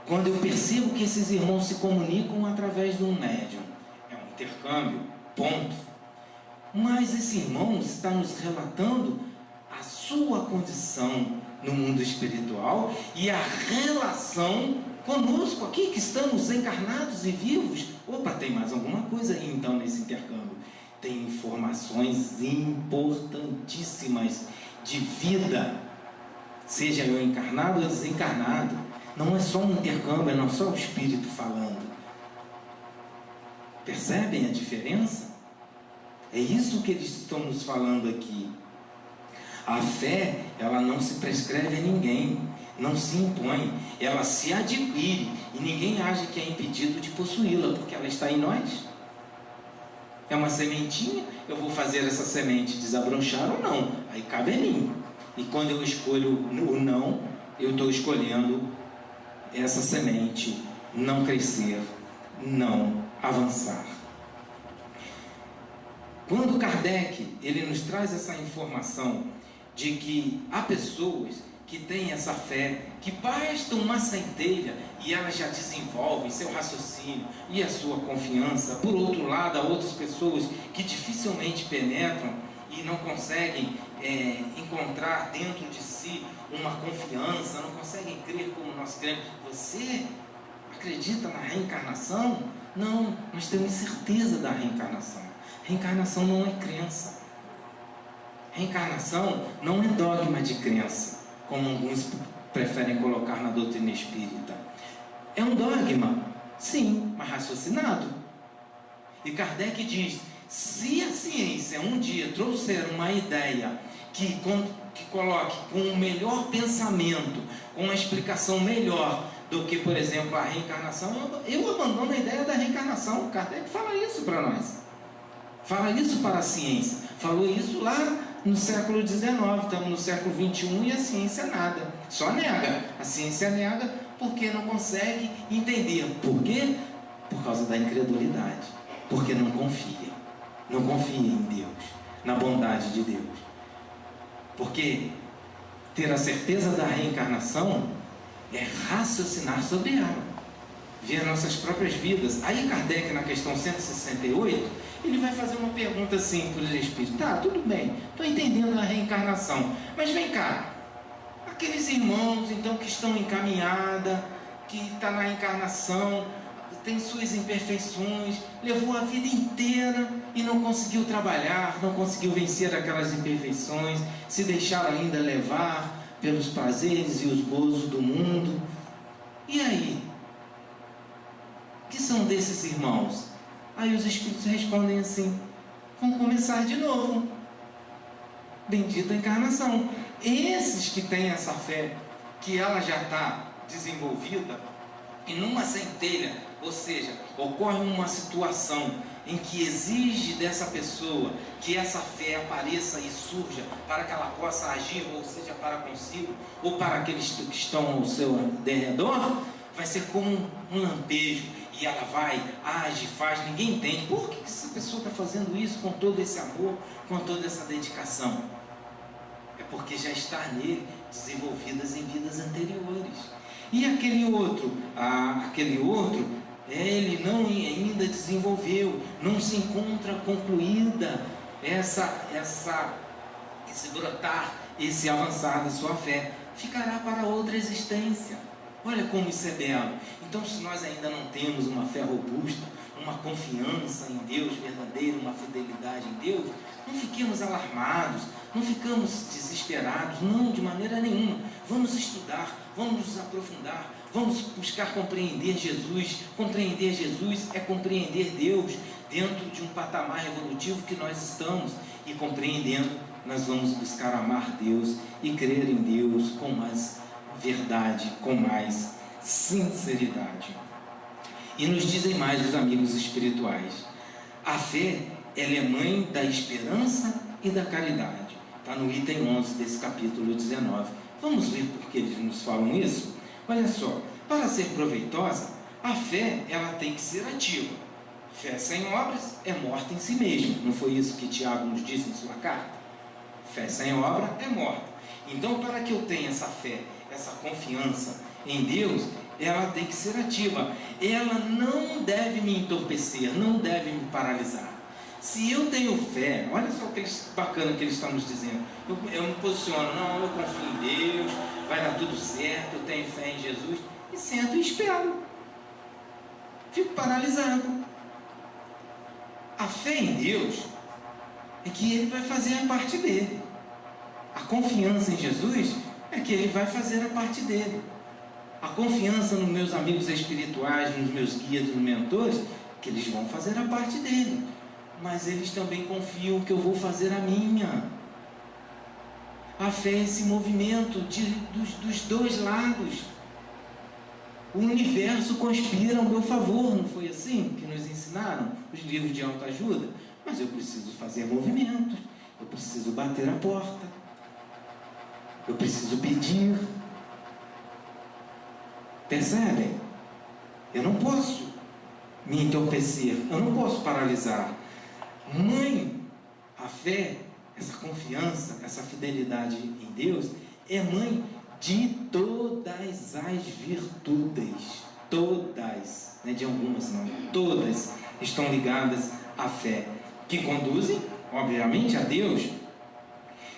quando eu percebo que esses irmãos se comunicam através de um médium, é um intercâmbio, ponto. Mas esse irmão está nos relatando a sua condição no mundo espiritual e a relação conosco aqui, que estamos encarnados e vivos. Opa, tem mais alguma coisa aí então nesse intercâmbio. Tem informações importantíssimas de vida, seja eu encarnado ou desencarnado. Não é só um intercâmbio, não é só o espírito falando. Percebem a diferença? É isso que eles estão nos falando aqui. A fé, ela não se prescreve a ninguém, não se impõe, ela se adquire, e ninguém acha que é impedido de possuí-la, porque ela está em nós. É uma sementinha, eu vou fazer essa semente desabrochar ou não, aí cabe a mim. E quando eu escolho o não, eu estou escolhendo essa semente não crescer, não avançar. Quando Kardec ele nos traz essa informação de que há pessoas que têm essa fé, que basta uma centelha e elas já desenvolvem seu raciocínio e a sua confiança. Por outro lado, há outras pessoas que dificilmente penetram e não conseguem encontrar dentro de si uma confiança, não conseguem crer como nós cremos. Você acredita na reencarnação? Não, nós temos certeza da reencarnação. Reencarnação não é crença. Reencarnação não é dogma de crença, como alguns preferem colocar na doutrina espírita. É um dogma, sim, mas raciocinado. E Kardec diz: se a ciência um dia trouxer uma ideia que coloque com um melhor pensamento, com uma explicação melhor do que, por exemplo, a reencarnação, eu abandono a ideia da reencarnação. Kardec fala isso para nós. Fala isso para a ciência. Falou isso lá no século XIX, estamos no século XXI e a ciência nada. Só nega. A ciência nega porque não consegue entender. Por quê? Por causa da incredulidade. Porque não confia. Não confia em Deus, na bondade de Deus. Porque ter a certeza da reencarnação é raciocinar sobre ela, ver nossas próprias vidas. Aí Kardec, na questão 168, ele vai fazer uma pergunta assim para os espíritos: tá, tudo bem, estou entendendo a reencarnação, mas vem cá, aqueles irmãos então que estão em caminhada, que está na reencarnação, tem suas imperfeições, levou a vida inteira e não conseguiu trabalhar, não conseguiu vencer aquelas imperfeições, se deixaram ainda levar pelos prazeres e os gozos do mundo. E aí? Que são desses irmãos? Aí os espíritos respondem assim: vão começar de novo. Bendita encarnação. Esses que têm essa fé, que ela já está desenvolvida, e numa centelha, ou seja, ocorre uma situação em que exige dessa pessoa que essa fé apareça e surja para que ela possa agir, ou seja, para consigo, ou para aqueles que estão ao seu derredor, vai ser como um lampejo, e ela vai, age, faz, ninguém entende. Por que essa pessoa está fazendo isso com todo esse amor, com toda essa dedicação? É porque já está nele desenvolvidas em vidas anteriores. E aquele outro, ele não ainda desenvolveu, não se encontra concluída esse brotar, esse avançar da sua fé, ficará para outra existência. Olha como isso é belo. Então, se nós ainda não temos uma fé robusta, uma confiança em Deus verdadeira, uma fidelidade em Deus, não fiquemos alarmados, não ficamos desesperados, não, de maneira nenhuma. Vamos estudar, vamos nos aprofundar, vamos buscar compreender Jesus. Compreender Jesus é compreender Deus dentro de um patamar evolutivo que nós estamos, e compreendendo, nós vamos buscar amar Deus e crer em Deus com mais verdade, com mais sinceridade. E nos dizem mais os amigos espirituais: a fé, ela é mãe da esperança e da caridade. Está no item 11 desse capítulo 19. Vamos ver por que eles nos falam isso? Olha só, para ser proveitosa, a fé, ela tem que ser ativa. Fé sem obras é morta em si mesma. Não foi isso que Tiago nos disse em sua carta? Fé sem obra é morta. Então, para que eu tenha essa fé, essa confiança em Deus, ela tem que ser ativa. Ela não deve me entorpecer, não deve me paralisar. Se eu tenho fé, olha só o que bacana que eles estão nos dizendo. Eu me posiciono: não, eu confio em Deus, vai dar tudo certo, eu tenho fé em Jesus, e sento e espero. Fico paralisado. A fé em Deus é que Ele vai fazer a parte dele. A confiança em Jesus é que Ele vai fazer a parte dele. A confiança nos meus amigos espirituais, nos meus guias, nos mentores, que eles vão fazer a parte dele. Mas eles também confiam que eu vou fazer a minha. A fé é esse movimento dos dois lados. O universo conspira ao meu favor, não foi assim que nos ensinaram os livros de autoajuda? Mas eu preciso fazer movimentos, eu preciso bater a porta, eu preciso pedir. Percebem? Eu não posso me entorpecer, eu não posso paralisar. Mãe, a fé, essa confiança, essa fidelidade em Deus, é mãe de todas as virtudes. Todas, não é de algumas não, todas estão ligadas à fé, que conduzem, obviamente, a Deus,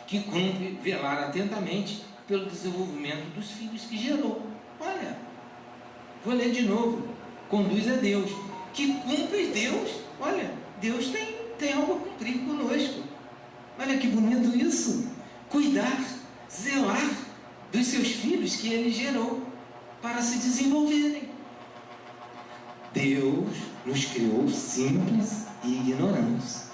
que cumpre velar atentamente pelo desenvolvimento dos filhos que gerou. Olha, vou ler de novo: conduz a Deus, que cumpre Deus. Olha, Deus tem tem algo a cumprir conosco. Olha que bonito isso. Cuidar, zelar dos seus filhos que Ele gerou para se desenvolverem. Deus nos criou simples e ignorantes,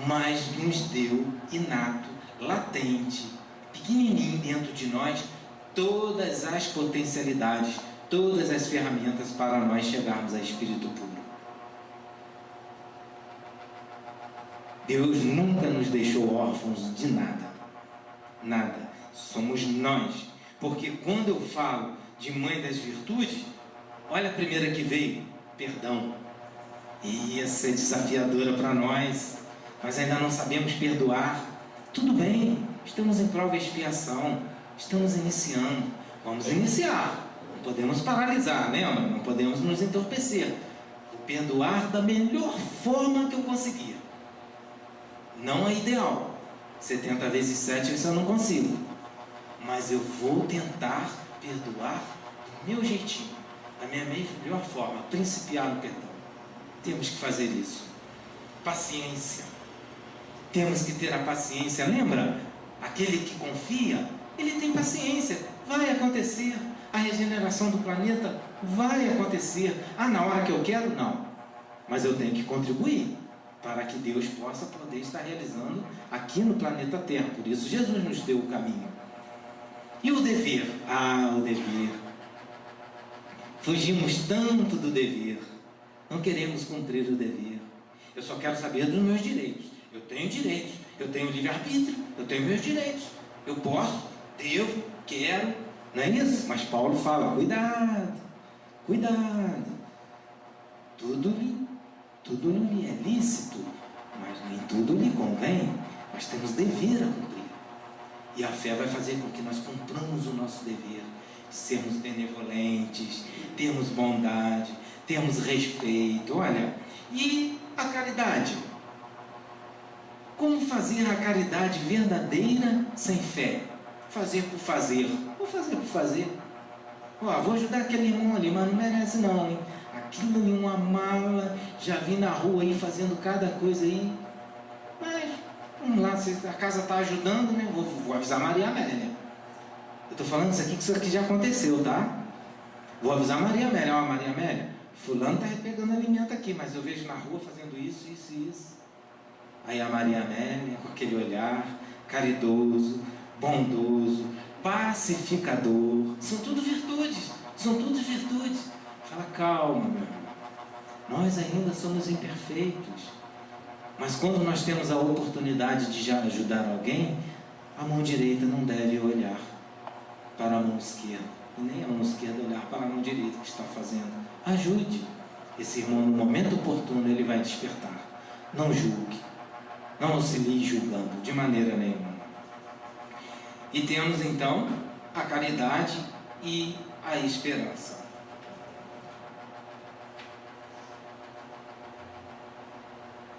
mas nos deu inato, latente, pequenininho dentro de nós, todas as potencialidades, todas as ferramentas para nós chegarmos a espírito puro. Deus nunca nos deixou órfãos de nada. Nada. Somos nós. Porque quando eu falo de mãe das virtudes, olha a primeira que veio, perdão. Ia ser desafiadora para nós. Nós ainda não sabemos perdoar. Tudo bem, estamos em prova e expiação. Estamos iniciando. Vamos iniciar. Não podemos paralisar, lembra? Não podemos nos entorpecer. Vou perdoar da melhor forma que eu conseguir. Não é ideal. 70 vezes 7 isso eu não consigo. Mas eu vou tentar perdoar do meu jeitinho, da minha melhor forma, principiar no perdão. Temos que fazer isso. Paciência. Temos que ter a paciência. Lembra? Aquele que confia, ele tem paciência. Vai acontecer. A regeneração do planeta vai acontecer. Na hora que eu quero? Não. Mas eu tenho que contribuir para que Deus possa poder estar realizando aqui no planeta Terra. Por isso Jesus nos deu o caminho. E o dever? O dever. Fugimos tanto do dever. Não queremos cumprir o dever. Eu só quero saber dos meus direitos. Eu tenho direitos. Eu tenho livre-arbítrio. Eu tenho meus direitos. Eu posso, devo, quero. Não é isso? Mas Paulo fala, cuidado. Cuidado. Tudo lhe é lícito, mas nem tudo lhe convém. Nós temos dever a cumprir. E a fé vai fazer com que nós cumpramos o nosso dever, sermos benevolentes, termos bondade, termos respeito. Olha, e a caridade? Como fazer a caridade verdadeira sem fé? Fazer por fazer. Vou fazer por fazer. Vou ajudar aquele irmão ali, mas não merece não, hein? Aquilo em uma mala, já vi na rua aí fazendo cada coisa aí. Mas, vamos lá, se a casa está ajudando, né? Vou avisar a Maria Amélia. Eu estou falando isso aqui, que isso aqui já aconteceu, tá? Vou avisar a Maria Amélia. Maria Amélia, fulano está pegando alimento aqui, mas eu vejo na rua fazendo isso, isso e isso. Aí a Maria Amélia, com aquele olhar caridoso, bondoso, pacificador, são tudo virtudes, Fala, calma, meu irmão. Nós ainda somos imperfeitos. Mas quando nós temos a oportunidade de já ajudar alguém, a mão direita não deve olhar para a mão esquerda. E nem a mão esquerda olhar para a mão direita que está fazendo. Ajude. Esse irmão, no momento oportuno, ele vai despertar. Não julgue. Não auxilie julgando, de maneira nenhuma. E temos, então, a caridade e a esperança.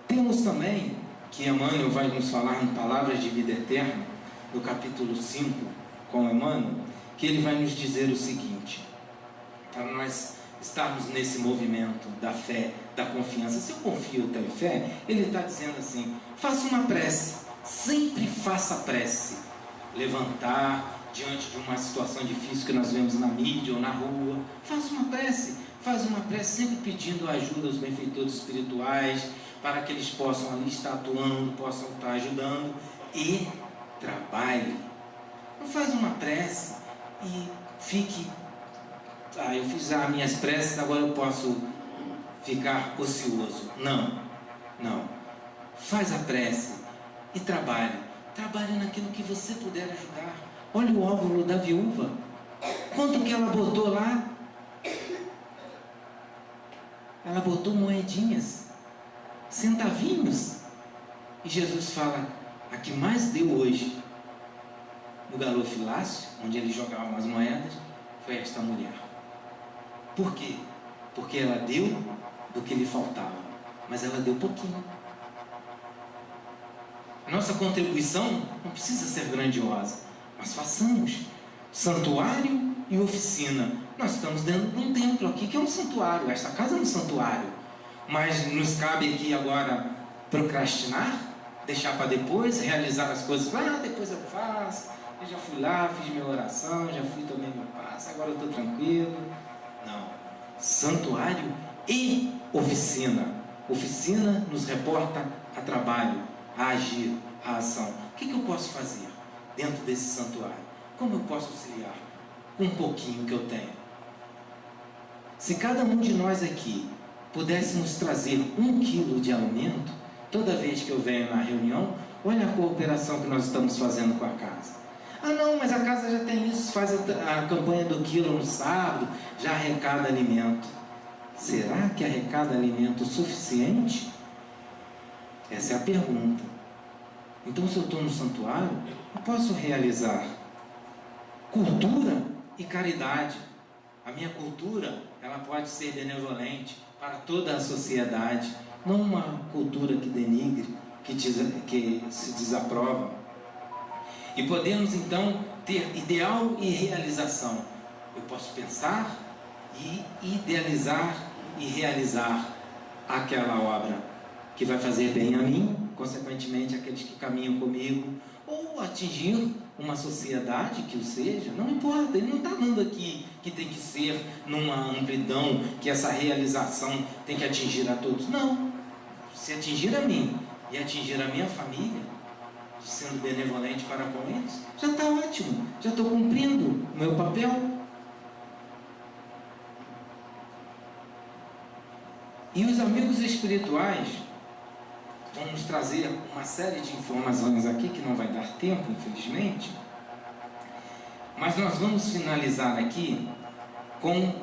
Temos também, que Emmanuel vai nos falar em Palavras de Vida Eterna, no capítulo 5, com Emmanuel, que ele vai nos dizer o seguinte, para nós estarmos nesse movimento da fé, da confiança. Se eu confio, eu tenho fé, ele está dizendo assim, faça uma prece, sempre faça prece. Levantar diante de uma situação difícil que nós vemos na mídia ou na rua, faz uma prece sempre pedindo ajuda aos benfeitores espirituais, para que eles possam ali estar atuando, possam estar ajudando, e trabalhe. Não faz uma prece e fique, eu fiz as minhas preces, agora eu posso ficar ocioso. Não. Faz a prece e trabalhe naquilo que você puder ajudar. Olha o óvulo da viúva, quanto que ela botou lá? Ela botou moedinhas, centavinhos, e Jesus fala, a que mais deu hoje no galofilácio, onde eles jogavam as moedas, foi esta mulher. Por quê? Porque ela deu do que lhe faltava, mas ela deu pouquinho. A nossa contribuição não precisa ser grandiosa, mas façamos santuário e oficina. Nós estamos dentro de um templo aqui, que é um santuário. Esta casa é um santuário, mas nos cabe aqui agora procrastinar, deixar para depois, realizar as coisas, depois eu faço, eu já fui lá, fiz minha oração, já fui, tomei meu passo, agora eu estou tranquilo. Não, santuário e oficina. Oficina nos reporta a trabalho, a agir, a ação. O que eu posso fazer dentro desse santuário? Como eu posso auxiliar com um pouquinho que eu tenho? Se cada um de nós aqui pudéssemos trazer 1 quilo de alimento, toda vez que eu venho na reunião, olha a cooperação que nós estamos fazendo com a casa. Não, mas a casa já tem isso, faz a campanha do quilo no sábado, já arrecada alimento. Será que arrecada alimento suficiente? Essa é a pergunta. Então, se eu estou no santuário, eu posso realizar cultura e caridade. A minha cultura, ela pode ser benevolente para toda a sociedade, não uma cultura que denigre, que se desaprova. E podemos então ter ideal e realização. Eu posso pensar e idealizar e realizar aquela obra que vai fazer bem a mim, consequentemente aqueles que caminham comigo, ou atingir uma sociedade que o seja, não importa. Ele não está dando aqui que tem que ser numa amplidão, que essa realização tem que atingir a todos. Não, se atingir a mim e atingir a minha família, sendo benevolente para com eles, já está ótimo, já estou cumprindo o meu papel. E os amigos espirituais vão nos trazer uma série de informações aqui, que não vai dar tempo, infelizmente, mas nós vamos finalizar aqui com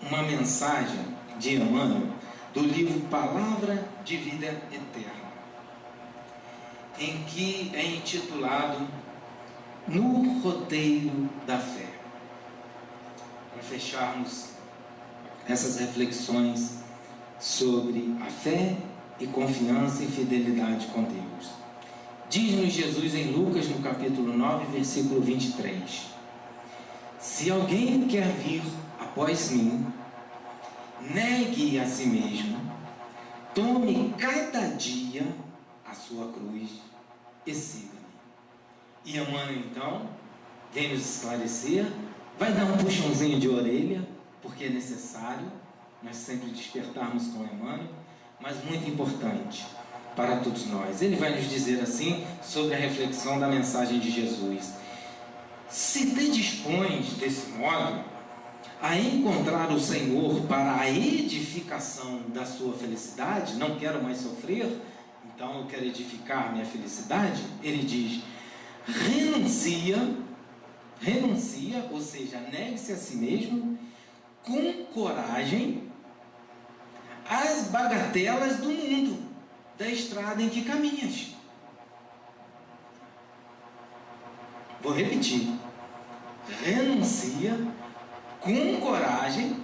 uma mensagem de Emmanuel, do livro Palavra de Vida Eterna, em que é intitulado No Roteiro da Fé. Para fecharmos essas reflexões sobre a fé e confiança e fidelidade com Deus. Diz-nos Jesus em Lucas, no capítulo 9, versículo 23: Se alguém quer vir após mim, negue a si mesmo, tome cada dia a sua cruz e siga-me. E Emmanuel então vem nos esclarecer, vai dar um puxãozinho de orelha, porque é necessário nós sempre despertarmos com Emmanuel, mas muito importante para todos nós. Ele vai nos dizer assim, sobre a reflexão da mensagem de Jesus: se te dispões desse modo a encontrar o Senhor para a edificação da sua felicidade, não quero mais sofrer, então eu quero edificar minha felicidade, ele diz: renuncia, ou seja, negue-se a si mesmo, com coragem, às bagatelas do mundo, da estrada em que caminhas. Vou repetir: renuncia com coragem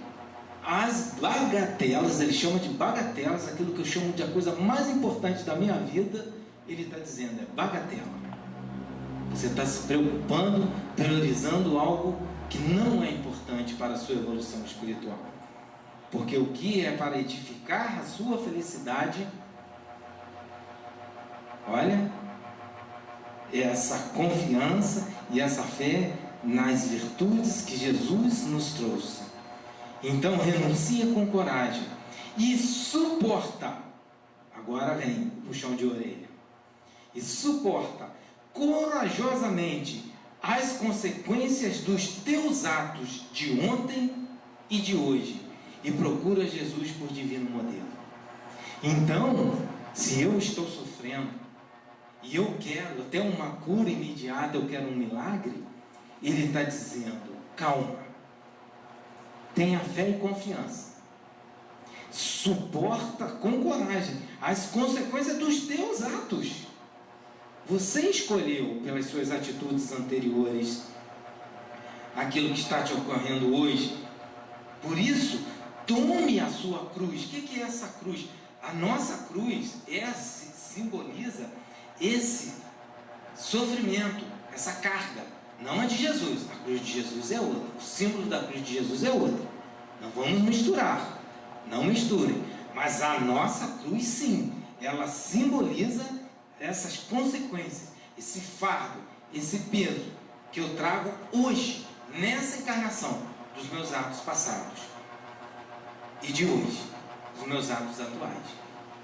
às bagatelas. Ele chama de bagatelas aquilo que eu chamo de a coisa mais importante da minha vida. Ele está dizendo, é bagatela. Você está se preocupando, priorizando algo que não é importante para a sua evolução espiritual. Porque o que é para edificar a sua felicidade, olha, é essa confiança e essa fé nas virtudes que Jesus nos trouxe. Então renuncia com coragem e suporta, agora vem o puxão de orelha, e suporta corajosamente as consequências dos teus atos de ontem e de hoje, e procura Jesus por divino modelo. Então, se eu estou sofrendo e eu quero até uma cura imediata, eu quero um milagre, ele está dizendo, calma, tenha fé e confiança, suporta com coragem as consequências dos teus atos. Você escolheu pelas suas atitudes anteriores aquilo que está te ocorrendo hoje. Por isso, tome a sua cruz. O que é essa cruz? A nossa cruz simboliza esse sofrimento, essa carga. Não a de Jesus. A cruz de Jesus é outra. O símbolo da cruz de Jesus é outra. Não vamos misturar. Não misturem. Mas a nossa cruz, sim, ela simboliza essas consequências, esse fardo, esse peso que eu trago hoje, nessa encarnação, dos meus atos passados e de hoje, dos meus atos atuais,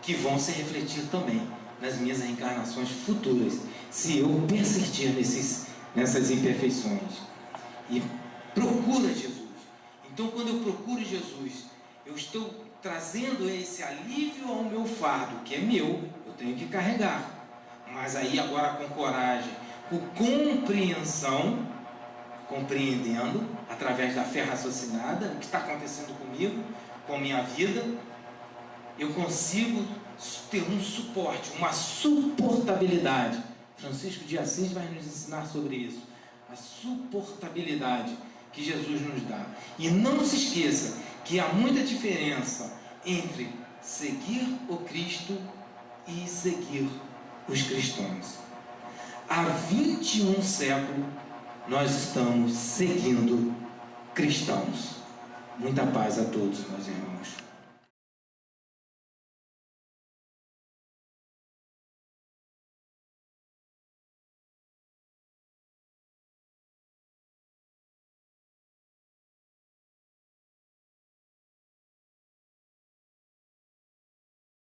que vão se refletir também nas minhas reencarnações futuras, se eu persistir nessas imperfeições. E procura Jesus. Então, quando eu procuro Jesus, eu estou trazendo esse alívio ao meu fardo, que é meu, eu tenho que carregar. Mas aí agora com coragem, com compreensão, compreendendo, através da fé raciocinada, o que está acontecendo comigo, com a minha vida, eu consigo ter um suporte, uma suportabilidade. Francisco de Assis vai nos ensinar sobre isso. A suportabilidade que Jesus nos dá. E não se esqueça que há muita diferença entre seguir o Cristo e seguir os cristãos. Há 21 séculos nós estamos seguindo cristãos. Muita paz a todos, meus irmãos.